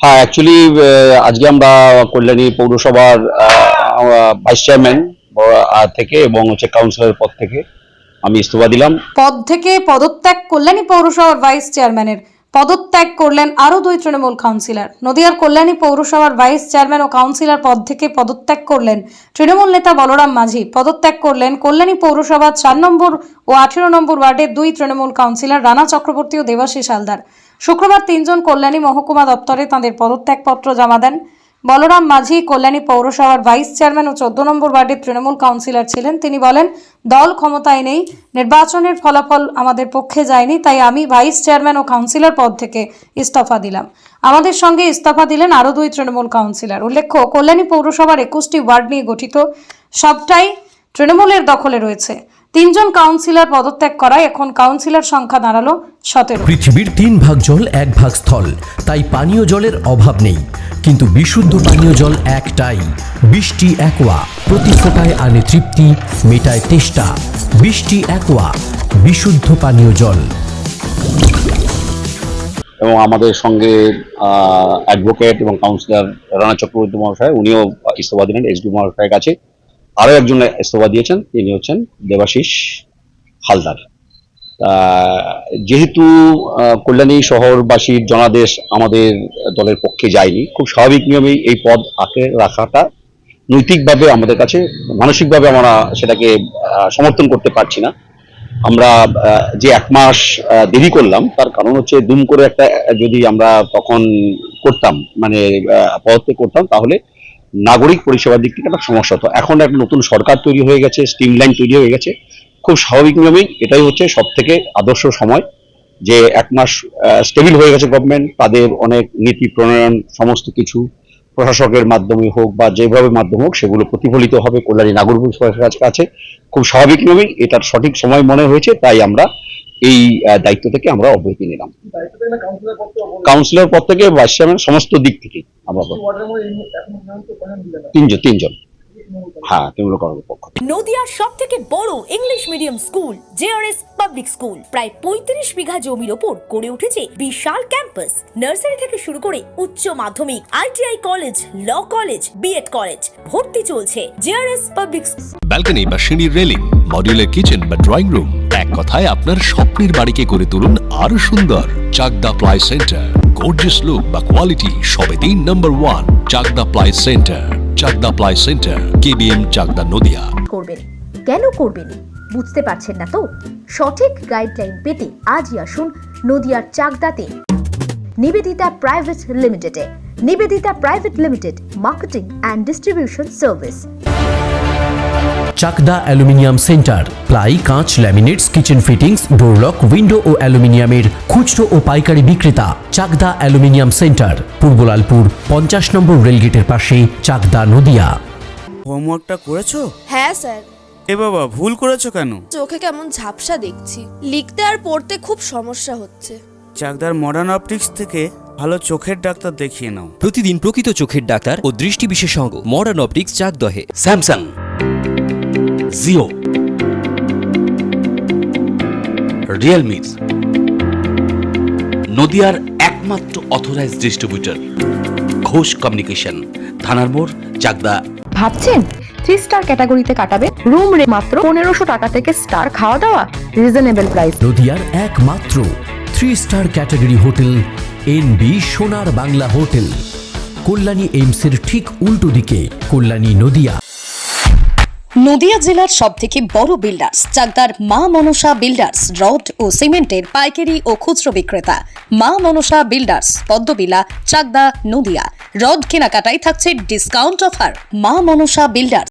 হ্যাঁ, অ্যাকচুয়ালি আজকে আমরা কল্যাণী পৌরসভার ভাইস চেয়ারম্যান থেকে এবং হচ্ছে কাউন্সিলরের পদ থেকে আমি ইস্তফা দিলাম। পদ থেকে পদত্যাগ কল্যাণী পৌরসভার ভাইস চেয়ারম্যানের পদত্যাগ করলেন আরও 2 তৃণমূল কাউন্সিলর। নদিয়ার কল্যাণী পৌরসভার ভাইস চেয়ারম্যান ও কাউন্সিলর পদ থেকে পদত্যাগ করলেন তৃণমূল নেতা বলরাম মাঝি। পদত্যাগ করলেন কল্যাণী পৌরসভার 4 নম্বর ও 18 নম্বর ওয়ার্ডের 2 তৃণমূল কাউন্সিলর রানা চক্রবর্তী ও দেবাশিস হালদার। শুক্রবার 3 জন কল্যাণী মহকুমা দপ্তরে তাঁদের পদত্যাগপত্র জমা দেন। বলরাম মাঝি কল্যাণী পৌরসভার ভাইস চেয়ারম্যান ও 14 নম্বর ওয়ার্ডের তৃণমূল কাউন্সিলর ছিলেন। তিনি বলেন, দল ক্ষমতায় নেই, নির্বাচনের ফলাফল আমাদের পক্ষে যায়নি, তাই আমি ভাইস চেয়ারম্যান ও কাউন্সিলর পদ থেকে ইস্তফা দিলাম। আমাদের সঙ্গে ইস্তফা দিলেন আরও 2 তৃণমূল কাউন্সিলর। উল্লেখ্য, কল্যাণী পৌরসভার 21টি ওয়ার্ড নিয়ে গঠিত, সবটাই তৃণমূলের দখলে রয়েছে। 3 জন কাউন্সিলর পদত্যাগ করায় এখন কাউন্সিলর সংখ্যা দাঁড়ালো 17। পৃথিবীর 3 ভাগ জল 1 ভাগ স্থল, তাই পানীয় জলের অভাব নেই, কিন্তু বিশুদ্ধ পানীয় জল একটাই, বৃষ্টি অ্যাকোয়া। প্রতি ফোঁটায় আনে তৃপ্তি, মেটায় তেষ্টা। বৃষ্টি অ্যাকোয়া, বিশুদ্ধ পানীয় জল। এবং আমাদের সঙ্গে অ্যাডভোকেট এবং কাউন্সিলর রানা চক্রবর্তী মহাশয়, উনিও ইস্তফা দিলেন এসডি মহাশয়ের কাছে। আরও একজন ইস্তফা দিয়েছেন, তিনি হচ্ছেন দেবাশিস হালদার। যেহেতু কল্যাণী শহরবাসীর জনাদেশ আমাদের দলের পক্ষে যায়নি, খুব স্বাভাবিক নিয়মেই এই পদ আঁকড়ে রাখাটা নৈতিকভাবে আমাদের কাছে, মানসিকভাবে আমরা সেটাকে সমর্থন করতে পারছি না। আমরা যে 1 মাস দেরি করলাম, তার কারণ হচ্ছে দুম করে একটা যদি আমরা তখন করতাম, মানে পদত্যাগ করতাম, তাহলে নাগরিক পরিষেবার দিক থেকে একটা সমস্যা হতো। এখন একটা নতুন সরকার তৈরি হয়ে গেছে, স্ট্রিমলাইন তৈরি হয়ে গেছে, খুব স্বাভাবিক নিয়মেই এটাই হচ্ছে সব থেকে আদর্শ সময়, যে 1 মাস স্টেবল হয়ে গেছে গভর্নমেন্ট, তাদের অনেক নীতি প্রণয়ন সমস্ত কিছু প্রশাসকের মাধ্যমে হোক বা যেভাবে মাধ্যমে হোক সেগুলো প্রতিফলিত হবে কল্যাণী নাগরিক পরিষদের কাছে। খুব স্বাভাবিক নিয়মেই এটার সঠিক সময় মনে হয়েছে, তাই আমরা এই দায়িত্ব থেকে আমরা অব্যাহতি নিলাম। কাউন্সিলর পদ থেকে ভাইস চেয়ারম্যান, সমস্ত দিক থেকে আমরা 3 জন। হ্যাঁ, তৃণমূল কংগ্রেসের পক্ষ। নদিয়ার সবথেকে বড় English medium school JRS public school প্রায় 35 বিঘা জমির ওপর গড়ে উঠেছে বিশাল ক্যাম্পাস। নার্সারি থেকে শুরু করে উচ্চ মাধ্যমিক, ITI college, law college, BEd college, ভর্তি চলছে জেআরএস পাবলিক। ব্যালকনি বা সিঁড়ির রেলিং, মডিউলার কিচেন বা ড্রয়িং রুম, এক কথায় আপনার স্বপ্নের বাড়িকে করে তুলুন আরো সুন্দর। Chakdah ply centre, gorgeous look বা কোয়ালিটি সবে 3 number 1 Chakdah ply centre. Chakdah ply centre, KBM, Chakdah, Nadia. করবেন কেন করবেন বুঝতে পারছেন না তো? সঠিক গাইডলাইন পেতে আজই আসুন নদিয়ার চাকদাতে নিবেদিতা প্রাইভেট লিমিটেডে। Nivedita private limited, marketing and distribution service. Chakda aluminium centre, ply, কাঁচ, laminates, kitchen fittings, door lock, window ও অ্যালুমিনিয়ামের খুচরো ও পাইকারি বিক্রেতা। Chakda aluminium centre, Purbalalpur 50 number রেলগেটের পাশে, চাকদা, নদিয়া। হোমওয়ার্কটা করেছো? হ্যাঁ স্যার। এ বাবা, ভুল করেছো কেন? চোখে কেমন ঝাপসা দেখছি, লিখতে আর পড়তে খুব সমস্যা হচ্ছে। চাকদার মডার্ন অপটিক্স থেকে ভালো চোখের ডাক্তার দেখিয়ে নাও। প্রতিদিন প্রকৃত চোখের ডাক্তার ও দৃষ্টি বিশেষজ্ঞ মডার্ন অপটিক্স, চাকদহে। স্যামসাং, জিও, রিয়েলমি, নদিয়ার একমাত্র অথরাইজড ডিস্ট্রিবিউটর ঘোষ কমিউনিকেশন, থানার মোড়, চাকদা। ভাবছেন 3 স্টার ক্যাটাগরিতে কাটাবে? রুম রে মাত্র 1500 টাকা থেকে স্টার, খাওয়া দাওয়া রিজনেবল প্রাইস। নদিয়ার একমাত্র 3 স্টার ক্যাটাগরি হোটেল এনবি সোনার বাংলা হোটেল, কল্যাণী এইমসের ঠিক উল্টো দিকে, কল্যাণী, নদিয়া। নদিয়া জেলার সবথেকে বড় বিল্ডার্স চাকদার মা মনসা বিল্ডার্স, রড ও সিমেন্টের পাইকারি ও খুচরো বিক্রেতা। মা মনসা বিল্ডার্স, পদ্মবিলা, চাকদা, নদিয়া। রড কেনাকাটায় থাকছে ডিসকাউন্ট অফার। মা মনসা বিল্ডার্স।